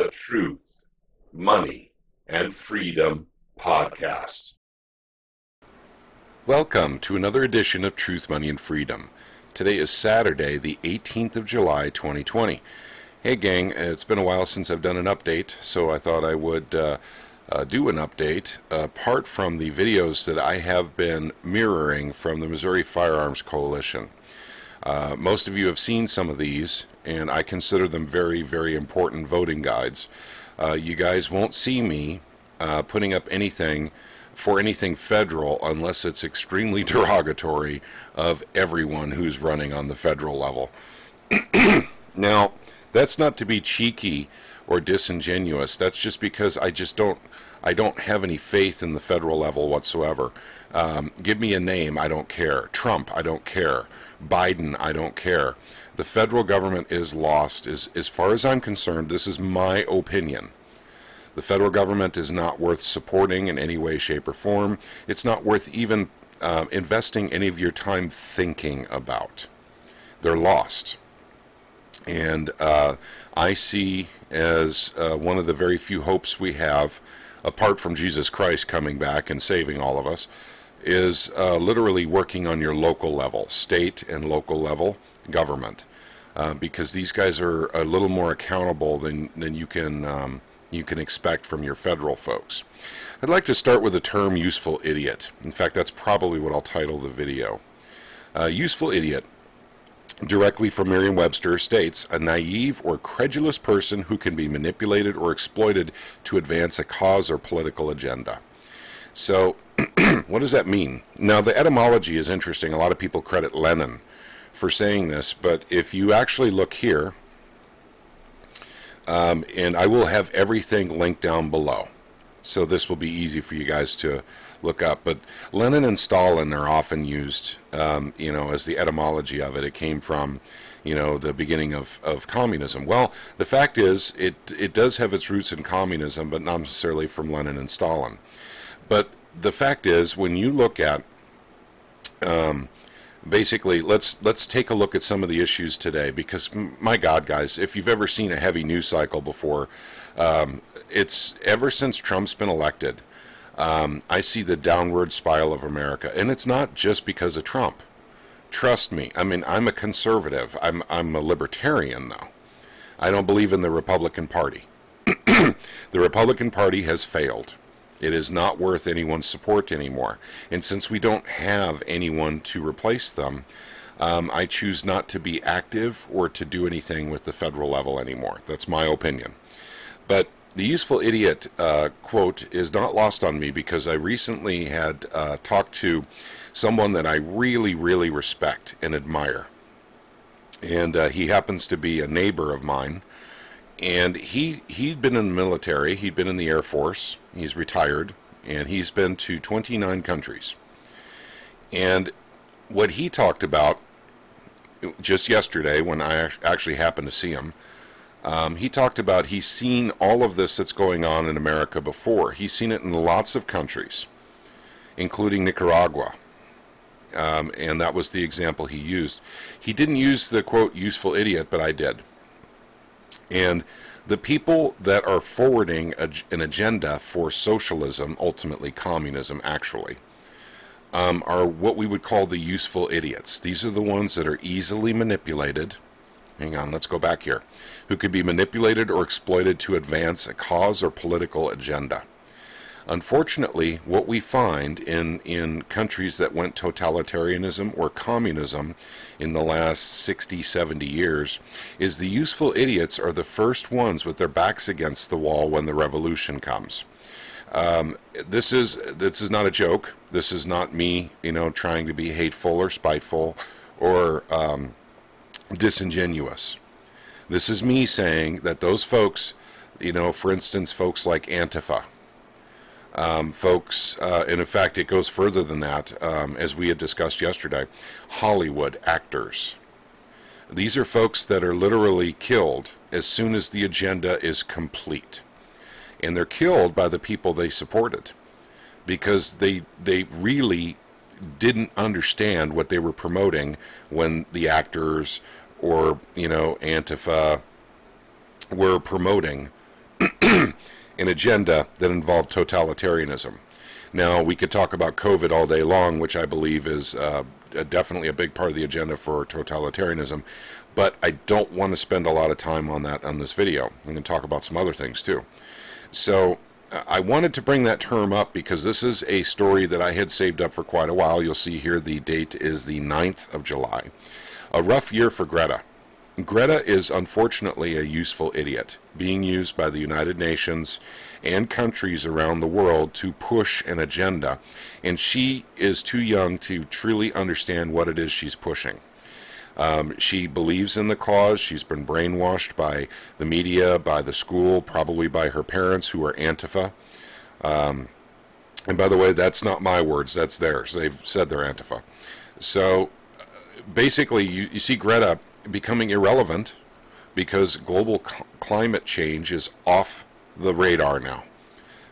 the Truth, Money, and Freedom podcast. Welcome to another edition of Truth, Money, and Freedom. Today is Saturday, the 18th of July, 2020. Hey gang, it's been a while since I've done an update, so I thought I would do an update apart from the videos that I have been mirroring from the Missouri Firearms Coalition. Most of you have seen some of these, and I consider them very, very important voting guides. You guys won't see me putting up anything for anything federal unless it's extremely derogatory of everyone who's running on the federal level. Now, that's not to be cheeky or disingenuous. That's just because I don't have any faith in the federal level whatsoever. Give me a name, I don't care. Trump, I don't care. Biden, I don't care. The federal government is lost. As far as I'm concerned, this is my opinion. The federal government is not worth supporting in any way, shape, or form. It's not worth even investing any of your time thinking about. They're lost. And I see as one of the very few hopes we have, apart from Jesus Christ coming back and saving all of us, is literally working on your local level, state and local level government, because these guys are a little more accountable than you can expect from your federal folks. I'd like to start with the term useful idiot. In fact, that's probably what I'll title the video. Useful idiot, directly from Merriam-Webster, states, a naive or credulous person who can be manipulated or exploited to advance a cause or political agenda. So, what does that mean? Now, the etymology is interesting. A lot of people credit Lenin for saying this, but if you actually look here, and I will have everything linked down below, so this will be easy for you guys to look up. But Lenin and Stalin are often used, as the etymology of it. It came from, the beginning of communism. Well, the fact is, it does have its roots in communism, but not necessarily from Lenin and Stalin. But the fact is, when you look at, basically, let's take a look at some of the issues today, because my God, guys, if you've ever seen a heavy news cycle before, it's ever since Trump's been elected, I see the downward spiral of America, and it's not just because of Trump. Trust me. I mean, I'm a conservative. I'm a libertarian, though. I don't believe in the Republican Party. The Republican Party has failed. It is not worth anyone's support anymore. And since we don't have anyone to replace them, I choose not to be active or to do anything with the federal level anymore. That's my opinion. But the useful idiot quote is not lost on me, because I recently had talked to someone that I really, really respect and admire. And he happens to be a neighbor of mine. And he'd been in the military, he'd been in the Air Force, he's retired, and he's been to 29 countries. And what he talked about just yesterday, when I actually happened to see him, he talked about he's seen all of this that's going on in America before. He's seen it in lots of countries, including Nicaragua. And that was the example he used. He didn't use the, quote, useful idiot, but I did. And the people that are forwarding an agenda for socialism, ultimately communism actually, are what we would call the useful idiots. These are the ones that are easily manipulated. Hang on, let's go back here. Who could be manipulated or exploited to advance a cause or political agenda. Unfortunately, what we find in countries that went totalitarianism or communism in the last 60, 70 years is the useful idiots are the first ones with their backs against the wall when the revolution comes. This is not a joke. This is not me, trying to be hateful or spiteful or disingenuous. This is me saying that those folks, for instance, folks like Antifa, folks, and in fact it goes further than that, as we had discussed yesterday, Hollywood actors. These are folks that are literally killed as soon as the agenda is complete. And they're killed by the people they supported, because they really didn't understand what they were promoting when the actors or, Antifa were promoting an agenda that involved totalitarianism. Now, we could talk about COVID all day long, which I believe is definitely a big part of the agenda for totalitarianism, but I don't want to spend a lot of time on that on this video. I'm going to talk about some other things too. So I wanted to bring that term up because this is a story that I had saved up for quite a while. You'll see here the date is the 9th of July. A rough year for Greta. Greta is unfortunately a useful idiot, being used by the United Nations and countries around the world to push an agenda, and she is too young to truly understand what it is she's pushing. She believes in the cause. She's been brainwashed by the media, by the school, probably by her parents who are Antifa. And by the way, that's not my words, that's theirs. They've said they're Antifa. So basically, you see Greta becoming irrelevant because global climate change is off the radar now.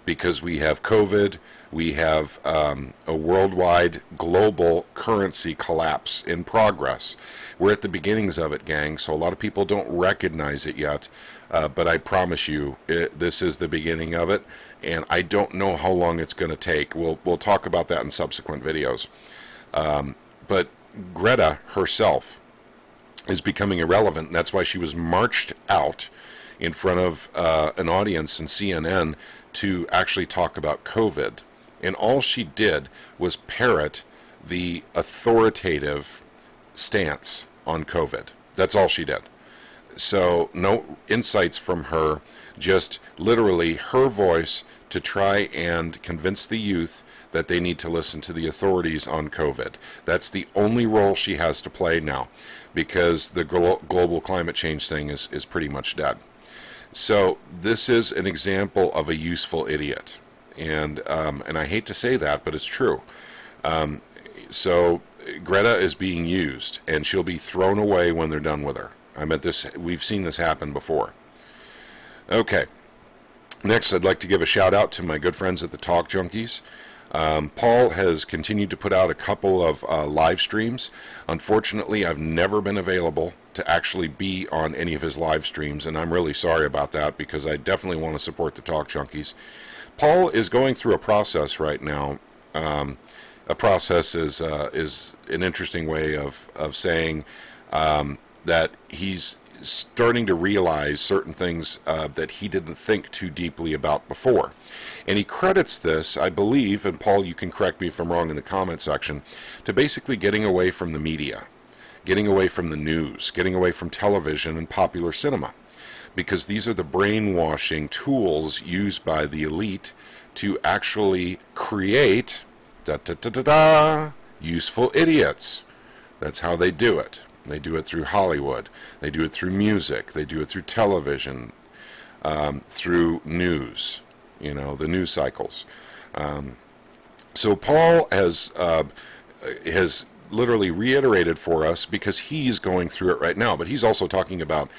Because we have COVID, we have a worldwide global currency collapse in progress. We're at the beginnings of it, gang, so a lot of people don't recognize it yet, but I promise you, this is the beginning of it, and I don't know how long it's going to take. We'll talk about that in subsequent videos. But Greta herself is becoming irrelevant, and that's why she was marched out in front of an audience in CNN to actually talk about COVID. And all she did was parrot the authoritative stance on COVID. That's all she did. So no insights from her, just literally her voice to try and convince the youth that they need to listen to the authorities on COVID. That's the only role she has to play now, because the global climate change thing is pretty much dead. So this is an example of a useful idiot, and I hate to say that, but it's true. So Greta is being used, and she'll be thrown away when they're done with her. We've seen this happen before. Okay. Next, I'd like to give a shout out to my good friends at the Talk Junkies. Paul has continued to put out a couple of live streams. Unfortunately, I've never been available to actually be on any of his live streams, and I'm really sorry about that because I definitely want to support the Talk Junkies. Paul is going through a process right now. A process is an interesting way of saying that he's starting to realize certain things that he didn't think too deeply about before. And he credits this, I believe, and Paul, you can correct me if I'm wrong in the comment section, to basically getting away from the media, getting away from the news, getting away from television and popular cinema. Because these are the brainwashing tools used by the elite to actually create useful idiots. That's how they do it. They do it through Hollywood. They do it through music. They do it through television, through news, the news cycles. So Paul has literally reiterated for us, because he's going through it right now, but he's also talking about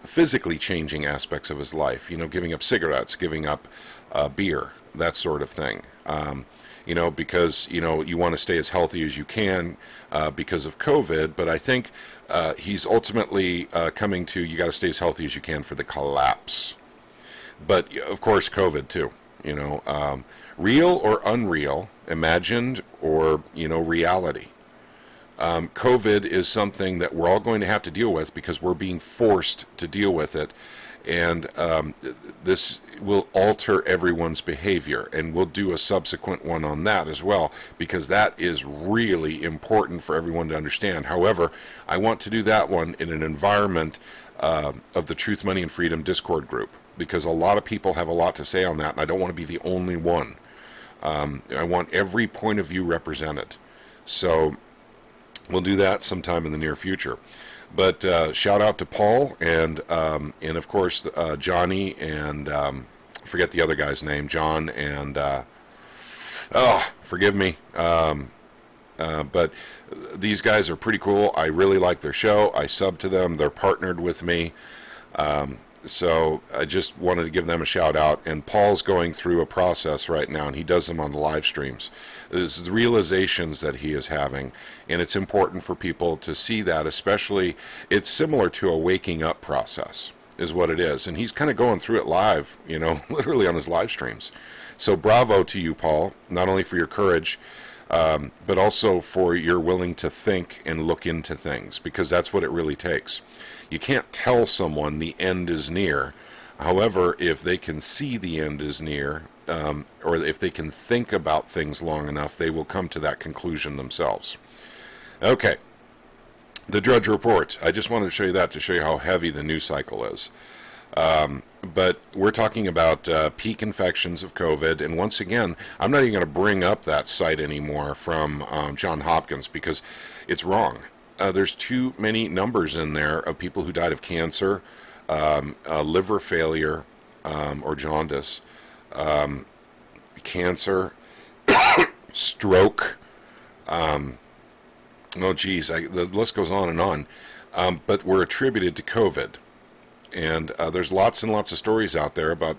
physically changing aspects of his life, giving up cigarettes, giving up beer, that sort of thing. Because, you want to stay as healthy as you can because of COVID, but I think he's ultimately coming to, you got to stay as healthy as you can for the collapse. But, of course, COVID, too, real or unreal, imagined or, reality. COVID is something that we're all going to have to deal with because we're being forced to deal with it. And this will alter everyone's behavior, and we'll do a subsequent one on that as well, because that is really important for everyone to understand. However, I want to do that one in an environment of the Truth, Money, and Freedom Discord group, because a lot of people have a lot to say on that, and I don't want to be the only one. I want every point of view represented. So we'll do that sometime in the near future. But shout out to Paul and of course Johnny and forget the other guy's name, John and forgive me. But these guys are pretty cool. I really like their show. I sub to them. They're partnered with me. So I just wanted to give them a shout out. And Paul's going through a process right now, and he does them on the live streams. There's the realizations that he is having, and it's important for people to see that, especially it's similar to a waking up process. is what it is. And he's kind of going through it live, literally on his live streams. So bravo to you, Paul, not only for your courage, but also for your willing to think and look into things, because that's what it really takes. You can't tell someone the end is near. However, if they can see the end is near, or if they can think about things long enough, they will come to that conclusion themselves. Okay, the Drudge Report. I just wanted to show you that to show you how heavy the news cycle is. But we're talking about peak infections of COVID, and once again, I'm not even going to bring up that site anymore from Johns Hopkins because it's wrong. There's too many numbers in there of people who died of cancer, liver failure, or jaundice, cancer, stroke. Oh, geez, the list goes on and on. But were attributed to COVID. And there's lots and lots of stories out there about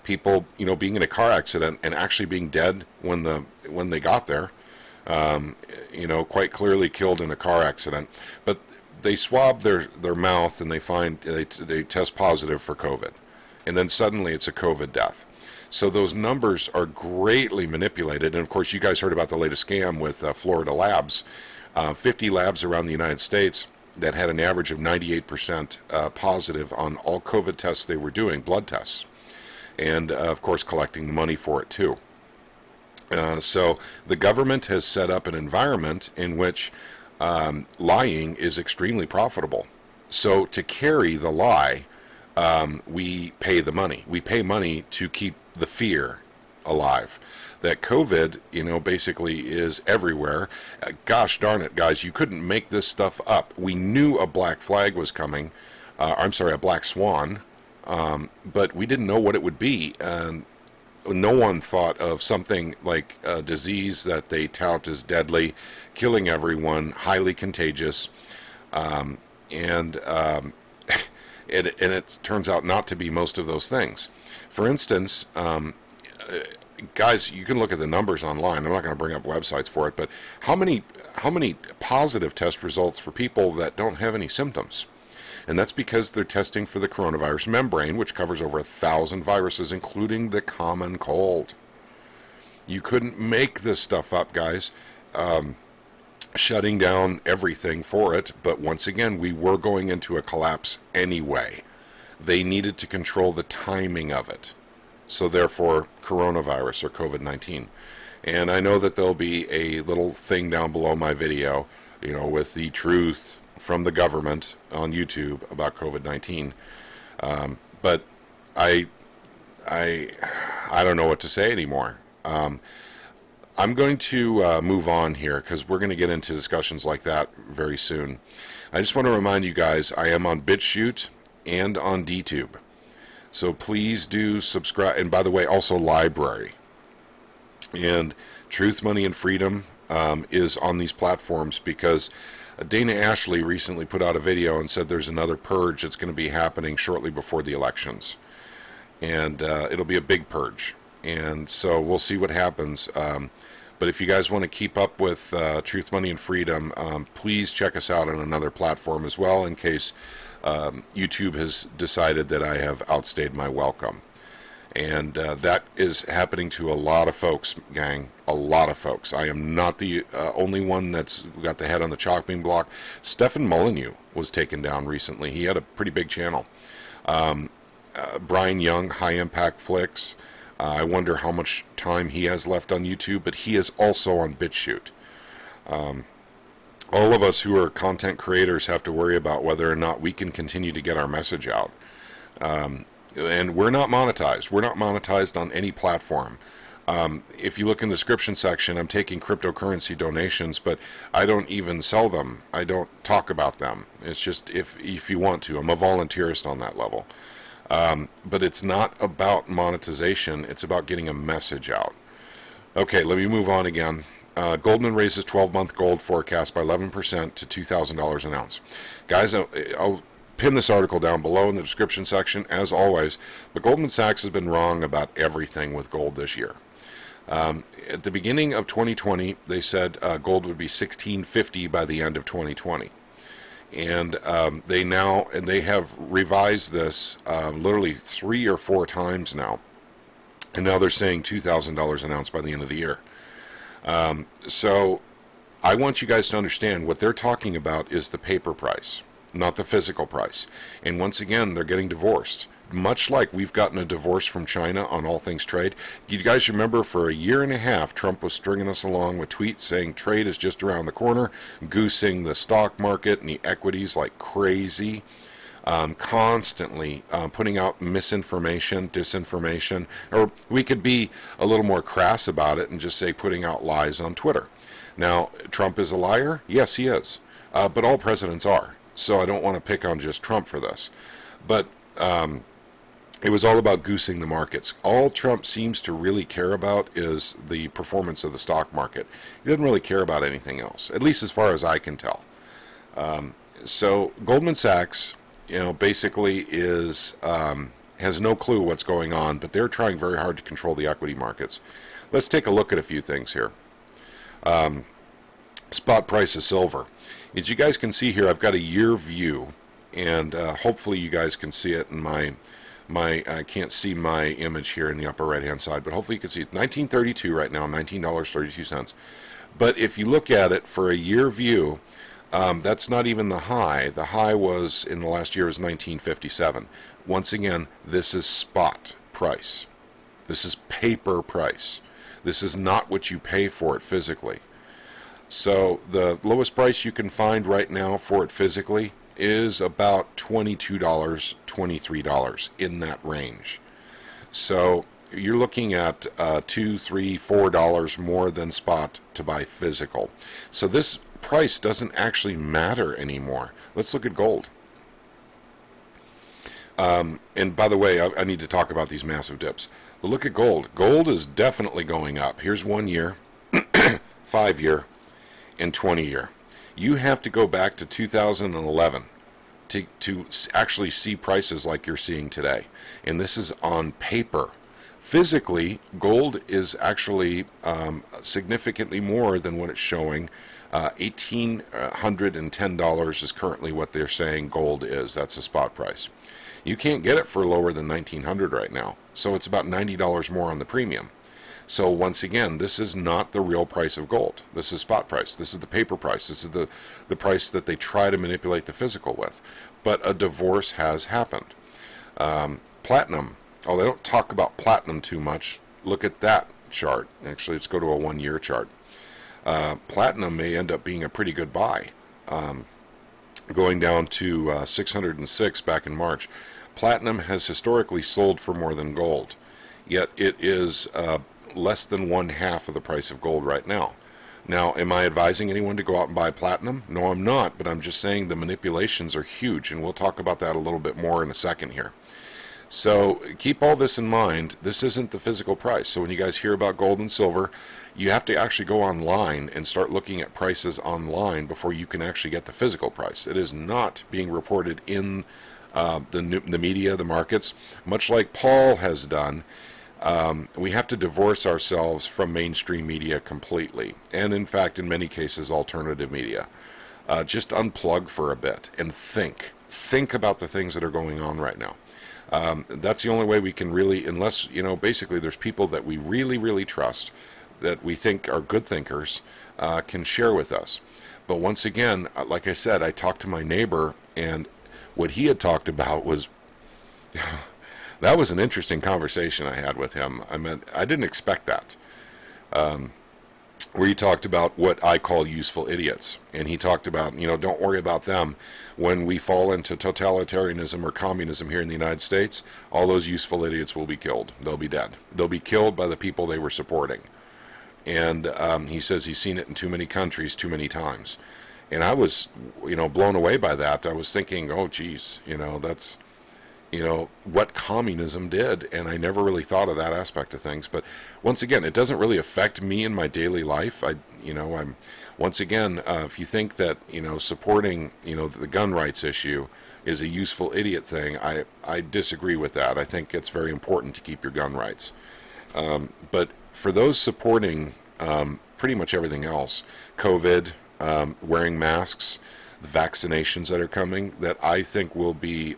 people, being in a car accident and actually being dead when they got there. Quite clearly killed in a car accident. But they swab their mouth and they test positive for COVID. And then suddenly it's a COVID death. So those numbers are greatly manipulated. And of course, you guys heard about the latest scam with Florida labs. 50 labs around the United States that had an average of 98% positive on all COVID tests they were doing, blood tests. And of course, collecting the money for it too. So the government has set up an environment in which lying is extremely profitable. So to carry the lie, we pay the money. We pay money to keep the fear alive. That COVID, basically is everywhere. Gosh darn it, guys, you couldn't make this stuff up. We knew a black flag was coming. A black swan. But we didn't know what it would be. And no one thought of something like a disease that they tout as deadly, killing everyone, highly contagious, and it turns out not to be most of those things. For instance, guys, you can look at the numbers online. I'm not going to bring up websites for it, but how many positive test results for people that don't have any symptoms? And that's because they're testing for the coronavirus membrane, which covers over 1,000 viruses, including the common cold. You couldn't make this stuff up, guys. Shutting down everything for it, but once again, we were going into a collapse anyway. They needed to control the timing of it. So therefore, coronavirus or COVID-19. And I know that there'll be a little thing down below my video, with the truth from the government on YouTube about COVID-19. But I don't know what to say anymore. I'm going to move on here because we're going to get into discussions like that very soon. I just want to remind you guys, I am on BitChute and on DTube. So please do subscribe. And by the way, also Library. And Truth, Money, and Freedom is on these platforms because Dana Ashley recently put out a video and said there's another purge that's going to be happening shortly before the elections. And it'll be a big purge. And so we'll see what happens. But if you guys want to keep up with Truth, Money, and Freedom, please check us out on another platform as well in case YouTube has decided that I have outstayed my welcome. And that is happening to a lot of folks, gang. A lot of folks. I am not the only one that's got the head on the chopping block. Stefan Molyneux was taken down recently. He had a pretty big channel. Brian Young, High Impact Flicks. I wonder how much time he has left on YouTube, but he is also on BitChute. All of us who are content creators have to worry about whether or not we can continue to get our message out. And we're not monetized. We're not monetized on any platform. If you look in the description section, I'm taking cryptocurrency donations, but I don't even sell them. I don't talk about them. It's just if you want to. I'm a volunteerist on that level. But it's not about monetization. It's about getting a message out. Okay, let me move on again. Goldman raises 12-month gold forecast by 11% to $2,000 an ounce. Guys, I'll pin this article down below in the description section, as always. But Goldman Sachs has been wrong about everything with gold this year. At the beginning of 2020, they said gold would be $1,650 by the end of 2020. And they have revised this literally 3 or 4 times now, and now they're saying $2,000 an ounce by the end of the year. So I want you guys to understand what they're talking about is the paper price, not the physical price. And once again, they're getting divorced. Much like we've gotten a divorce from China on all things trade. You guys remember for a year and a half, Trump was stringing us along with tweets saying trade is just around the corner, goosing the stock market and the equities like crazy, constantly putting out misinformation, disinformation, or we could be a little more crass about it and just say putting out lies on Twitter. Now, Trump is a liar? Yes, he is. But all presidents are. So I don't want to pick on just Trump for this. But it was all about goosing the markets. All Trump seems to really care about is the performance of the stock market. He doesn't really care about anything else, at least as far as I can tell. So Goldman Sachs, basically has no clue what's going on, but they're trying very hard to control the equity markets. Let's take a look at a few things here. Spot price of silver. As you guys can see here, I've got a year view, and hopefully you guys can see it in my I can't see my image here in the upper right hand side, but hopefully you can see it. 1932 right now, $19.32. But if you look at it for a year view, that's not even the high. The high was in the last year was 1957. Once again, this is spot price. This is paper price. This is not what you pay for it physically. So the lowest price you can find right now for it physically is about $22, $23 in that range. So you're looking at $2, $3, $4 more than spot to buy physical. So this price doesn't actually matter anymore. Let's look at gold. And by the way, I need to talk about these massive dips. But look at gold. Gold is definitely going up. Here's 1 year, 5 year, and 20 year. You have to go back to 2011 to actually see prices like you're seeing today. And this is on paper. Physically, gold is actually significantly more than what it's showing. $1,810 is currently what they're saying gold is. That's the spot price. You can't get it for lower than $1,900 right now. So it's about $90 more on the premium. So once again, this is not the real price of gold. This is spot price. This is the paper price. This is the price that they try to manipulate the physical with. But a divorce has happened. Platinum. Oh, they don't talk about platinum too much. Look at that chart. Actually, let's go to a 1 year chart. Platinum may end up being a pretty good buy. Going down to 606 back in March. Platinum has historically sold for more than gold. Yet it is less than 1/2 of the price of gold right now. Now, am I advising anyone to go out and buy platinum? No, I'm not, but I'm just saying the manipulations are huge, and we'll talk about that a little bit more in a second here. So keep all this in mind. This isn't the physical price. So when you guys hear about gold and silver, you have to actually go online and start looking at prices online before you can actually get the physical price. It is not being reported in the media, the markets, much like Paul has done. We have to divorce ourselves from mainstream media completely, and in fact, in many cases, alternative media. Just unplug for a bit and think about the things that are going on right now. That's the only way we can really, unless, basically there's people that we really, really trust, that we think are good thinkers, can share with us. But once again, like I said, I talked to my neighbor, and what he had talked about was, that was an interesting conversation I had with him. I didn't expect that. Where he talked about what I call useful idiots. And he talked about, don't worry about them. When we fall into totalitarianism or communism here in the United States, all those useful idiots will be killed. They'll be dead. They'll be killed by the people they were supporting. And he says he's seen it in too many countries too many times. And I was, blown away by that. I was thinking, oh, geez, that's, what communism did. And I never really thought of that aspect of things. But once again, it doesn't really affect me in my daily life. I'm once again, if you think that, supporting, the gun rights issue is a useful idiot thing, I disagree with that. I think it's very important to keep your gun rights. But for those supporting pretty much everything else, COVID, wearing masks, the vaccinations that are coming, that I think will be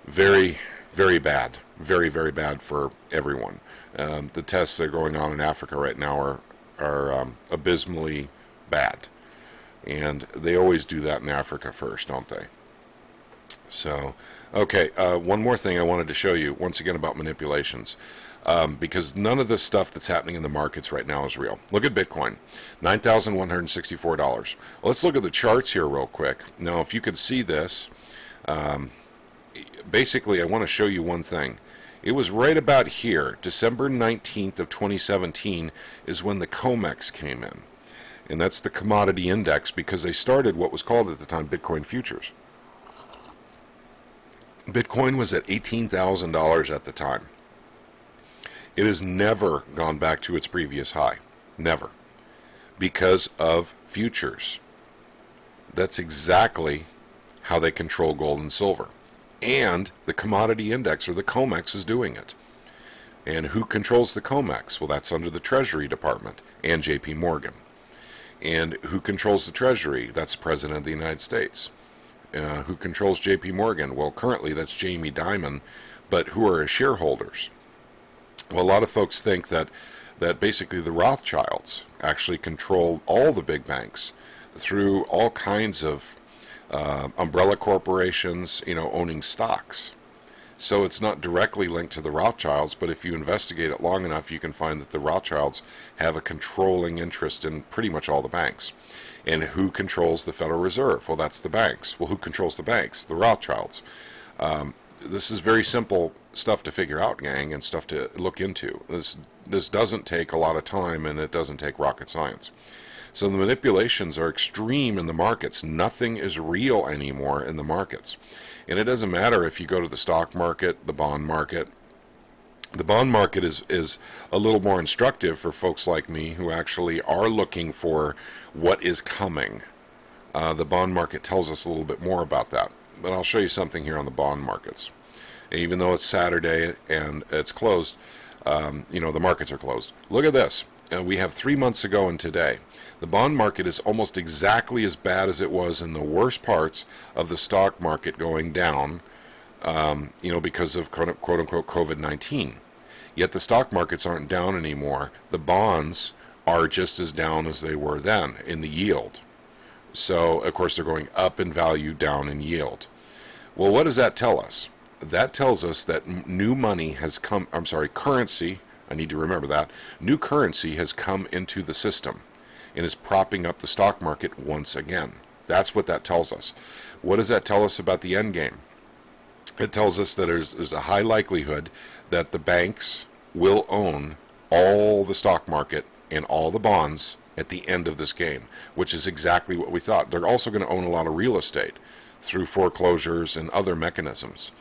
very, very bad. Very, very bad for everyone. The tests that are going on in Africa right now are abysmally bad. And they always do that in Africa first, don't they? So, okay, one more thing I wanted to show you, once again, about manipulations. Because none of this stuff that's happening in the markets right now is real. Look at Bitcoin, $9,164. Well, let's look at the charts here real quick. Now, if you could see this, basically, I want to show you one thing. It was right about here, December 19th of 2017, is when the COMEX came in. And that's the commodity index, because they started what was called at the time Bitcoin futures. Bitcoin was at $18,000 at the time. It has never gone back to its previous high. Never. Because of futures. That's exactly how they control gold and silver. And the commodity index, or the COMEX, is doing it. And who controls the COMEX? Well, that's under the Treasury Department and JP Morgan. And who controls the Treasury? That's the President of the United States. Who controls JP Morgan? Well, currently that's Jamie Dimon, but who are his shareholders? Well, a lot of folks think that basically the Rothschilds actually control all the big banks through all kinds of umbrella corporations, owning stocks. So it's not directly linked to the Rothschilds, but if you investigate it long enough, you can find that the Rothschilds have a controlling interest in pretty much all the banks. And who controls the Federal Reserve? Well, that's the banks. Well, who controls the banks? The Rothschilds. This is very simple stuff to figure out, gang, and stuff to look into. This doesn't take a lot of time, and it doesn't take rocket science. So the manipulations are extreme in the markets. Nothing is real anymore in the markets. And it doesn't matter if you go to the stock market, the bond market. The bond market is a little more instructive for folks like me who actually are looking for what is coming. The bond market tells us a little bit more about that. But I'll show you something here on the bond markets. Even though it's Saturday and it's closed, the markets are closed. Look at this. We have 3 months ago and today. The bond market is almost exactly as bad as it was in the worst parts of the stock market going down, because of quote-unquote COVID-19. Yet the stock markets aren't down anymore. The bonds are just as down as they were then in the yield. So, of course, they're going up in value, down in yield. Well, what does that tell us? That tells us that new money has come, currency, I need to remember that, new currency has come into the system and is propping up the stock market once again. That's what that tells us. What does that tell us about the end game? It tells us that there's a high likelihood that the banks will own all the stock market and all the bonds at the end of this game, which is exactly what we thought. They're also going to own a lot of real estate through foreclosures and other mechanisms.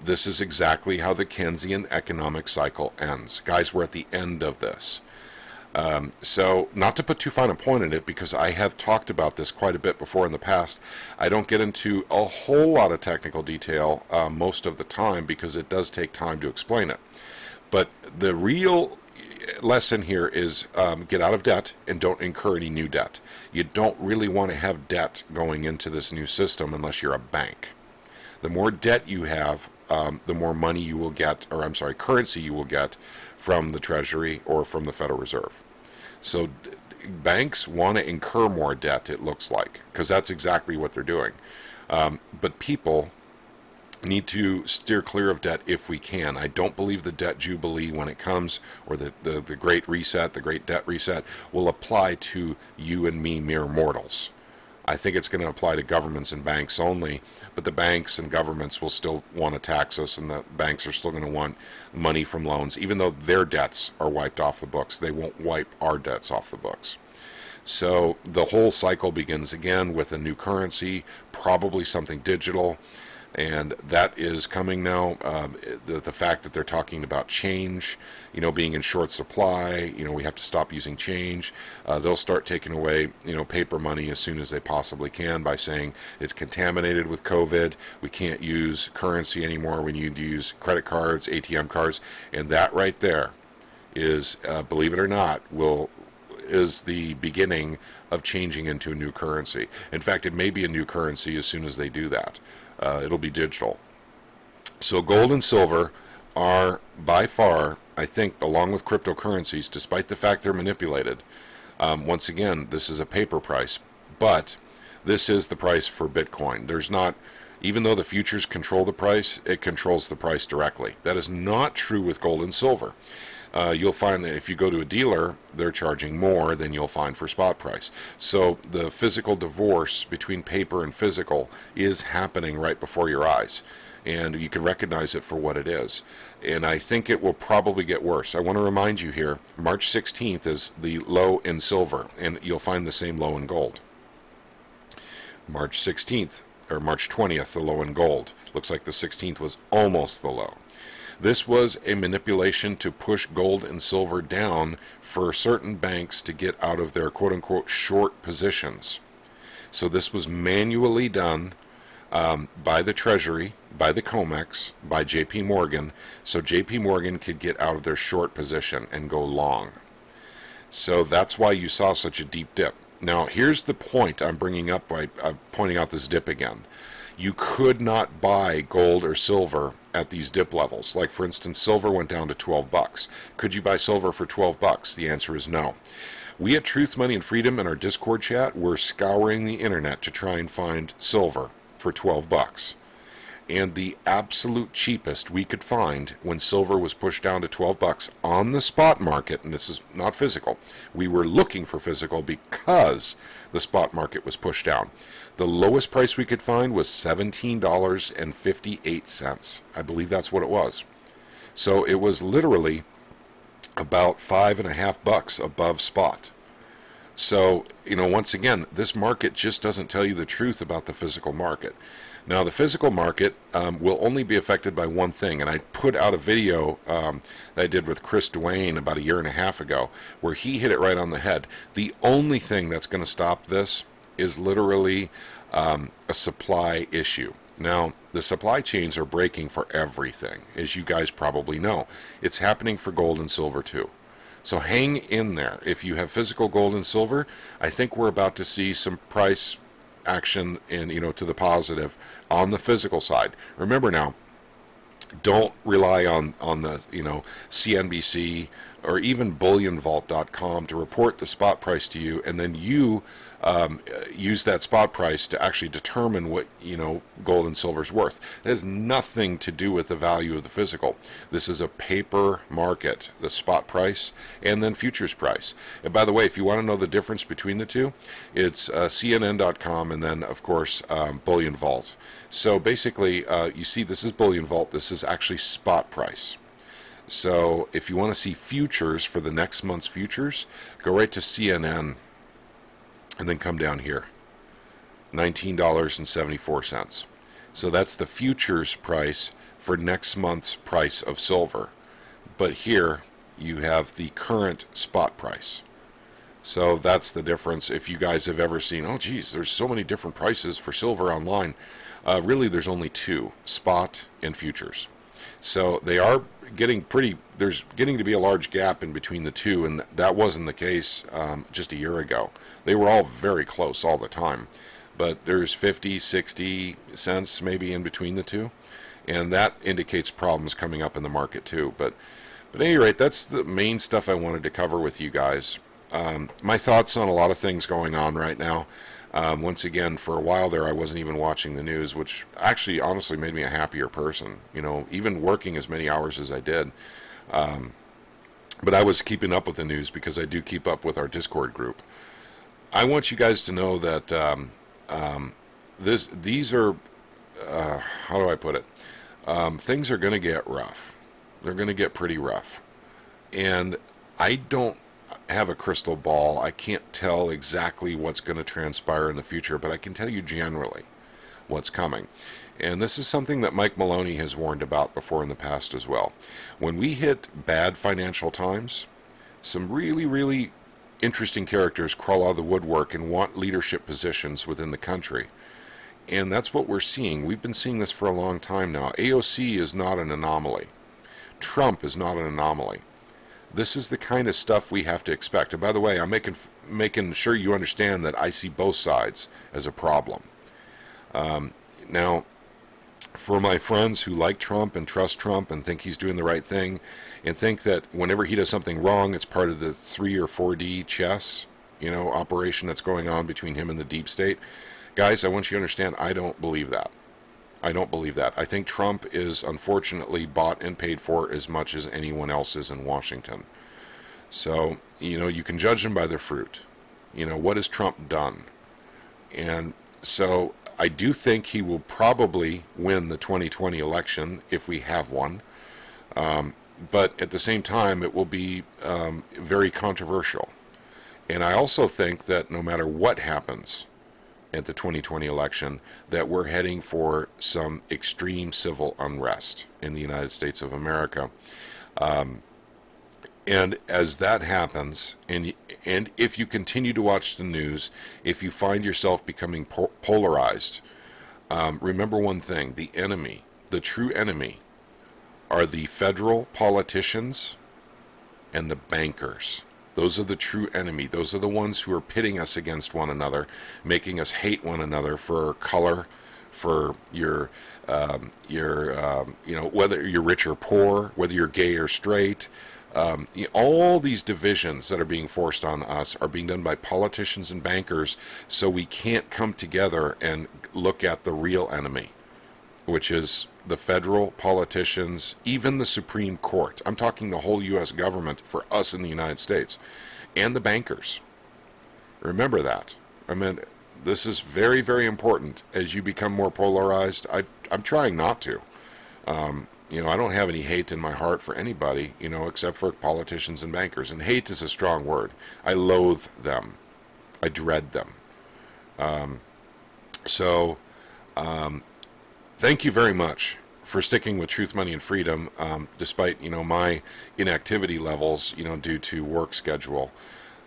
This is exactly how the Keynesian economic cycle ends. Guys, we're at the end of this. So, not to put too fine a point in it, because I have talked about this quite a bit before in the past. I don't get into a whole lot of technical detail most of the time, because it does take time to explain it. But the real lesson here is get out of debt and don't incur any new debt. You don't really want to have debt going into this new system unless you're a bank. The more debt you have, the more money you will get, currency you will get from the Treasury or from the Federal Reserve. So banks want to incur more debt, it looks like, because that's exactly what they're doing. But people need to steer clear of debt if we can. I don't believe the debt jubilee, when it comes, or the great reset, the great debt reset, will apply to you and me, mere mortals. I think it's going to apply to governments and banks only, but the banks and governments will still want to tax us, and the banks are still going to want money from loans. Even though their debts are wiped off the books, they won't wipe our debts off the books. So the whole cycle begins again with a new currency, probably something digital, and that is coming now. The fact that they're talking about change, being in short supply, we have to stop using change. They'll start taking away, paper money as soon as they possibly can by saying it's contaminated with COVID. We can't use currency anymore. We need to use credit cards, ATM cards, and that right there is, believe it or not, is the beginning of changing into a new currency. In fact, it may be a new currency as soon as they do that. It'll be digital. So gold and silver are by far, I think, along with cryptocurrencies, despite the fact they're manipulated. Once again, this is a paper price, but this is the price for Bitcoin. There's not, even though the futures control the price, it controls the price directly. That is not true with gold and silver. You'll find that if you go to a dealer, they're charging more than you'll find for spot price. So the physical divorce between paper and physical is happening right before your eyes, and you can recognize it for what it is. And I think it will probably get worse. I want to remind you here, March 16th is the low in silver, and you'll find the same low in gold. March 16th, or March 20th, the low in gold. Looks like the 16th was almost the low. This was a manipulation to push gold and silver down for certain banks to get out of their quote-unquote short positions. So this was manually done by the Treasury, by the COMEX, by JP Morgan, so JP Morgan could get out of their short position and go long. So that's why you saw such a deep dip. Now, here's the point I'm bringing up by pointing out this dip again. You could not buy gold or silver at these dip levels. Like, for instance, silver went down to 12 bucks. Could you buy silver for 12 bucks? The answer is no. We at Truth, Money, and Freedom in our Discord chat, we're scouring the internet to try and find silver for 12 bucks. And the absolute cheapest we could find when silver was pushed down to 12 bucks on the spot market, and this is not physical, we were looking for physical because the spot market was pushed down. The lowest price we could find was $17.58. I believe that's what it was. So it was literally about $5.50 above spot. So, once again, this market just doesn't tell you the truth about the physical market. Now, the physical market will only be affected by one thing, and I put out a video that I did with Chris Duane about a year and a half ago, where he hit it right on the head. The only thing that's going to stop this is literally a supply issue. Now, the supply chains are breaking for everything, as you guys probably know. It's happening for gold and silver too. So hang in there. If you have physical gold and silver, I think we're about to see some price action in, to the positive on the physical side. Remember now, don't rely on the, CNBC or even bullionvault.com to report the spot price to you, and then you use that spot price to actually determine what gold and silver's worth. That has nothing to do with the value of the physical. This is a paper market, the spot price and then futures price. And by the way, if you want to know the difference between the two, it's CNN.com and then of course Bullion Vault. So basically, you see, this is Bullion Vault. This is actually spot price. So if you want to see futures for the next month's futures, go right to CNN and then come down here, $19.74. So that's the futures price for next month's price of silver. But here you have the current spot price. So that's the difference. If you guys have ever seen, oh geez, there's so many different prices for silver online. Really, there's only two, spot and futures. So they are getting there's getting to be a large gap in between the two, and that wasn't the case just a year ago. They were all very close all the time, but there's 50, 60 cents maybe in between the two, and that indicates problems coming up in the market too. But at any rate, that's the main stuff I wanted to cover with you guys. My thoughts on a lot of things going on right now. Once again, for a while there, I wasn't even watching the news, which actually honestly made me a happier person, even working as many hours as I did. But I was keeping up with the news because I do keep up with our Discord group. I want you guys to know that these are, how do I put it? Things are going to get rough. They're going to get pretty rough. And I don't have a crystal ball. I can't tell exactly what's going to transpire in the future, but I can tell you generally what's coming. And this is something that Mike Maloney has warned about before in the past as well. When we hit bad financial times, some really, really interesting characters crawl out of the woodwork and want leadership positions within the country. And that's what we're seeing. We've been seeing this for a long time now. AOC is not an anomaly. Trump is not an anomaly. This is the kind of stuff we have to expect. And by the way, I'm making sure you understand that I see both sides as a problem. Now, for my friends who like Trump and trust Trump and think he's doing the right thing and think that whenever he does something wrong, it's part of the 3 or 4D chess, operation that's going on between him and the deep state. Guys, I want you to understand, I don't believe that. I don't believe that. I think Trump is unfortunately bought and paid for as much as anyone else is in Washington. So, you can judge them by their fruit. What has Trump done? And so I do think he will probably win the 2020 election if we have one. But at the same time, it will be very controversial. And I also think that no matter what happens at the 2020 election, that we're heading for some extreme civil unrest in the United States of America. And as that happens, and if you continue to watch the news, if you find yourself becoming polarized, remember one thing: the enemy, the true enemy, are the federal politicians and the bankers. Those are the true enemy. Those are the ones who are pitting us against one another, making us hate one another for color, for your whether you're rich or poor, whether you're gay or straight. All these divisions that are being forced on us are being done by politicians and bankers, so we can't come together and look at the real enemy, which is the federal politicians, even the Supreme Court. I'm talking the whole U.S. government for us in the United States, and the bankers. Remember that. I mean, this is very, very important as you become more polarized. I'm trying not to. I don't have any hate in my heart for anybody, except for politicians and bankers. And hate is a strong word. I loathe them. I dread them. Thank you very much for sticking with Truth, Money, and Freedom, despite, my inactivity levels, due to work schedule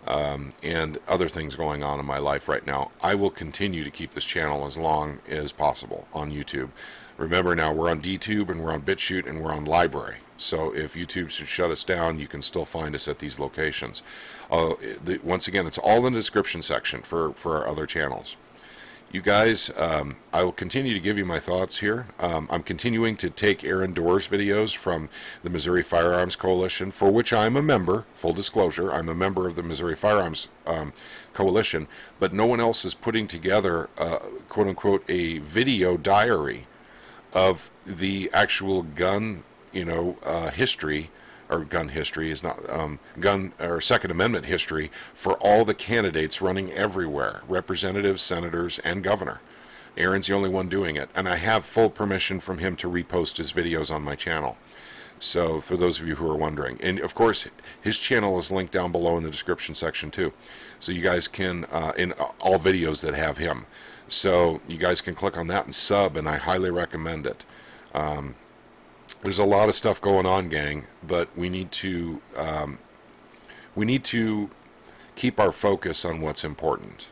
and other things going on in my life right now. I will continue to keep this channel as long as possible on YouTube. Remember now, we're on DTube and we're on BitChute and we're on Library. So if YouTube should shut us down, you can still find us at these locations. Once again, it's all in the description section for our other channels. You guys, I will continue to give you my thoughts here. I'm continuing to take Aaron Doerr's videos from the Missouri Firearms Coalition, for which I'm a member. Full disclosure, I'm a member of the Missouri Firearms Coalition, but no one else is putting together, quote-unquote, a video diary of the actual gun, history, or gun history is not, gun or Second Amendment history for all the candidates running everywhere, representatives, senators, and governor. Aaron's the only one doing it, and I have full permission from him to repost his videos on my channel. So for those of you who are wondering, and of course his channel is linked down below in the description section too, so you guys can in all videos that have him, so you guys can click on that and sub, and I highly recommend it. There's a lot of stuff going on, gang, but we need to keep our focus on what's important,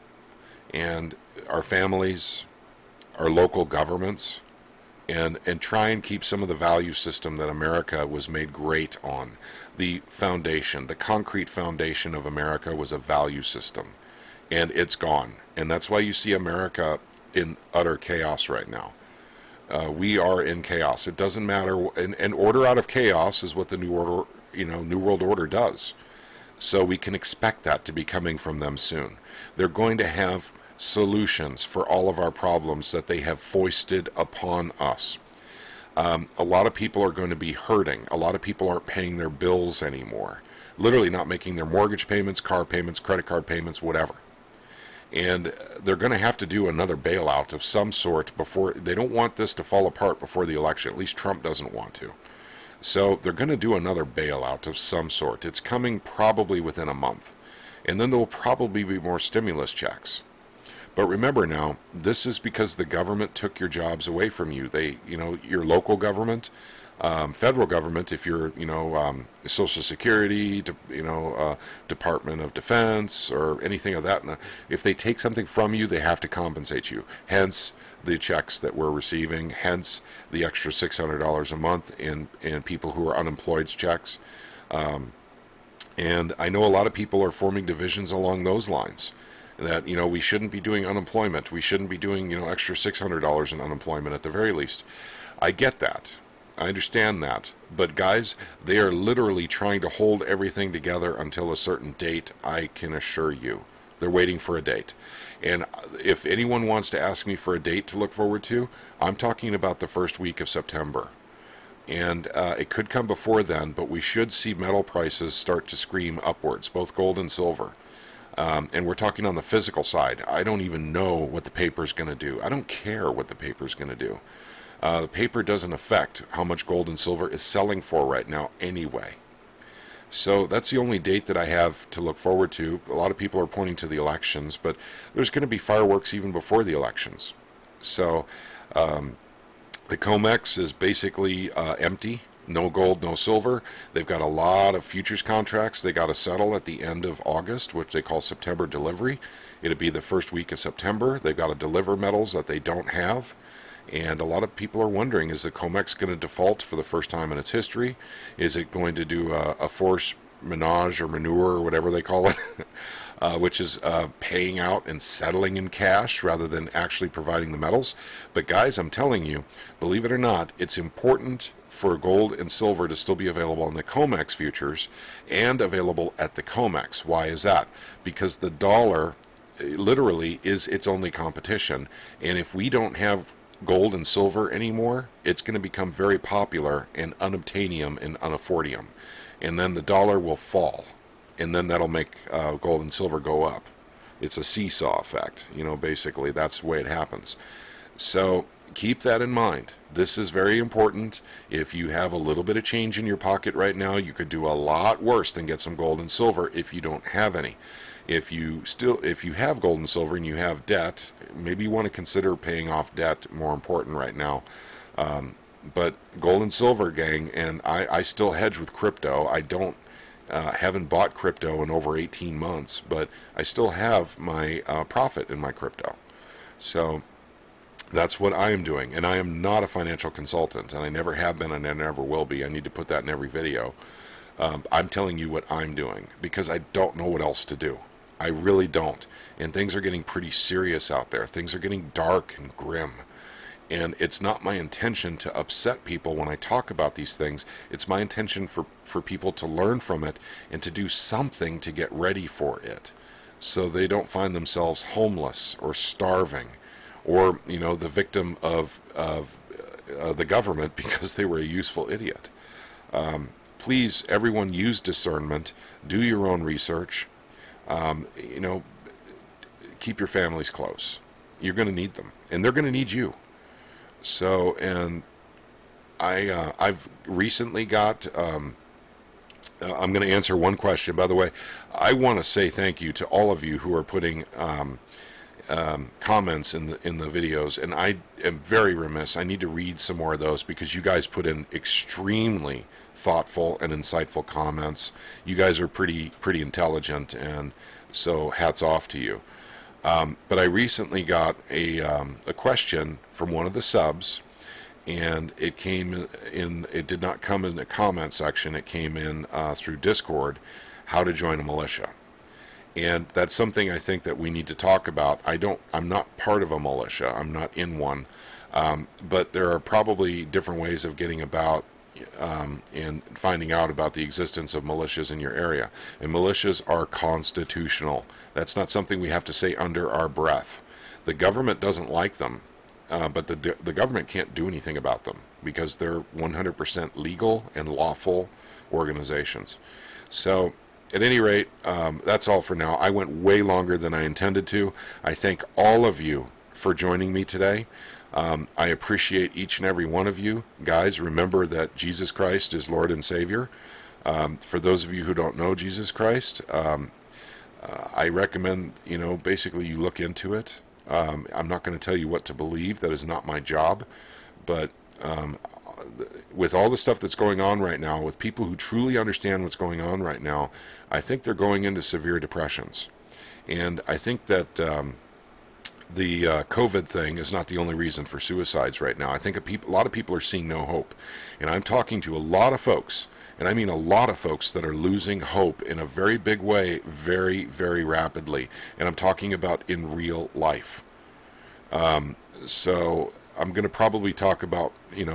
and our families, our local governments, and try and keep some of the value system that America was made great on. The foundation, the concrete foundation of America was a value system, and it's gone. And that's why you see America in utter chaos right now. We are in chaos. It doesn't matter, and order out of chaos is what the New World Order does. So we can expect that to be coming from them soon. They're going to have solutions for all of our problems that they have foisted upon us. A lot of people are going to be hurting. A lot of people aren't paying their bills anymore. Literally not making their mortgage payments, car payments, credit card payments, whatever. And they're going to have to do another bailout of some sort before. They don't want this to fall apart before the election. At least Trump doesn't want to. So they're going to do another bailout of some sort. It's coming probably within a month. And then there will probably be more stimulus checks. But remember now, this is because the government took your jobs away from you. They, your local government, federal government, if you're, Social Security, Department of Defense, or anything of that. If they take something from you, they have to compensate you. Hence the checks that we're receiving. Hence the extra $600 a month in people who are unemployed's checks. And I know a lot of people are forming divisions along those lines. That, we shouldn't be doing unemployment. We shouldn't be doing, extra $600 in unemployment at the very least. I get that. I understand that. But guys, they are literally trying to hold everything together until a certain date, I can assure you. They're waiting for a date. And if anyone wants to ask me for a date to look forward to, I'm talking about the first week of September. And it could come before then, but we should see metal prices start to scream upwards, both gold and silver. And we're talking on the physical side. I don't even know what the paper's going to do. I don't care what the paper's going to do. The paper doesn't affect how much gold and silver is selling for right now anyway. So that's the only date that I have to look forward to. A lot of people are pointing to the elections, but there's going to be fireworks even before the elections. So the COMEX is basically empty. No gold, no silver. They've got a lot of futures contracts they got to settle at the end of August, which they call September delivery. It'll be the first week of September. They've got to deliver metals that they don't have. And a lot of people are wondering, is the COMEX going to default for the first time in its history? Is it going to do a force menage or manure or whatever they call it, which is paying out and settling in cash rather than actually providing the metals? But guys, I'm telling you, believe it or not, it's important for gold and silver to still be available in the COMEX futures and available at the COMEX. Why is that? Because the dollar literally is its only competition. And if we don't have gold and silver anymore, it's going to become very popular in unobtainium and unaffordium. And then the dollar will fall. And then that'll make gold and silver go up. It's a seesaw effect. Basically, that's the way it happens. So keep that in mind. This is very important. If you have a little bit of change in your pocket right now, you could do a lot worse than get some gold and silver if you don't have any. If you have gold and silver and you have debt, maybe you want to consider paying off debt, more important right now. But gold and silver, gang, and I still hedge with crypto. I haven't bought crypto in over 18 months, but I still have my profit in my crypto. So that's what I am doing, and I am not a financial consultant, and I never have been, and I never will be. I need to put that in every video. I'm telling you what I'm doing, because I don't know what else to do. I really don't. And things are getting pretty serious out there. Things are getting dark and grim. And it's not my intention to upset people when I talk about these things. It's my intention for people to learn from it and to do something to get ready for it, so they don't find themselves homeless or starving, or the victim of the government because they were a useful idiot. Please, everyone, use discernment. Do your own research. Keep your families close. You're going to need them, and they're going to need you. So, and I've recently got. I'm going to answer one question. By the way, I want to say thank you to all of you who are putting comments in the videos, and I am very remiss. I need to read some more of those because you guys put in extremely thoughtful and insightful comments. You guys are pretty intelligent, and so hats off to you. But I recently got a question from one of the subs, and it came in. It did not come in the comment section. It came in through Discord. How to join a militia. And that's something I think that we need to talk about. I'm not part of a militia. I'm not in one. But there are probably different ways of getting about and finding out about the existence of militias in your area. And militias are constitutional. That's not something we have to say under our breath. The government doesn't like them, but the government can't do anything about them because they're 100% legal and lawful organizations. So at any rate, that's all for now. I went way longer than I intended to. I thank all of you for joining me today. I appreciate each and every one of you. Guys, remember that Jesus Christ is Lord and Savior. For those of you who don't know Jesus Christ, I recommend, basically you look into it. I'm not going to tell you what to believe. That is not my job. But with all the stuff that's going on right now, with people who truly understand what's going on right now, I think they're going into severe depressions. And I think that the COVID thing is not the only reason for suicides right now. I think a lot of people are seeing no hope. And I'm talking to a lot of folks, And I mean a lot of folks that are losing hope in a very big way, very, very rapidly. And I'm talking about in real life. So I'm going to probably talk about,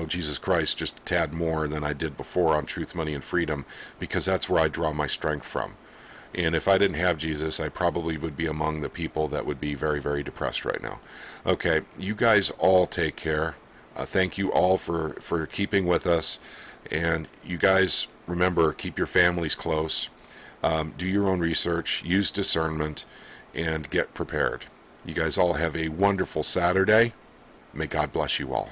Jesus Christ just a tad more than I did before on Truth, Money, and Freedom, because that's where I draw my strength from. And if I didn't have Jesus, I probably would be among the people that would be very, very depressed right now. Okay, you guys all take care. Thank you all for keeping with us. And you guys, remember, keep your families close. Do your own research. Use discernment. And get prepared. You guys all have a wonderful Saturday. May God bless you all.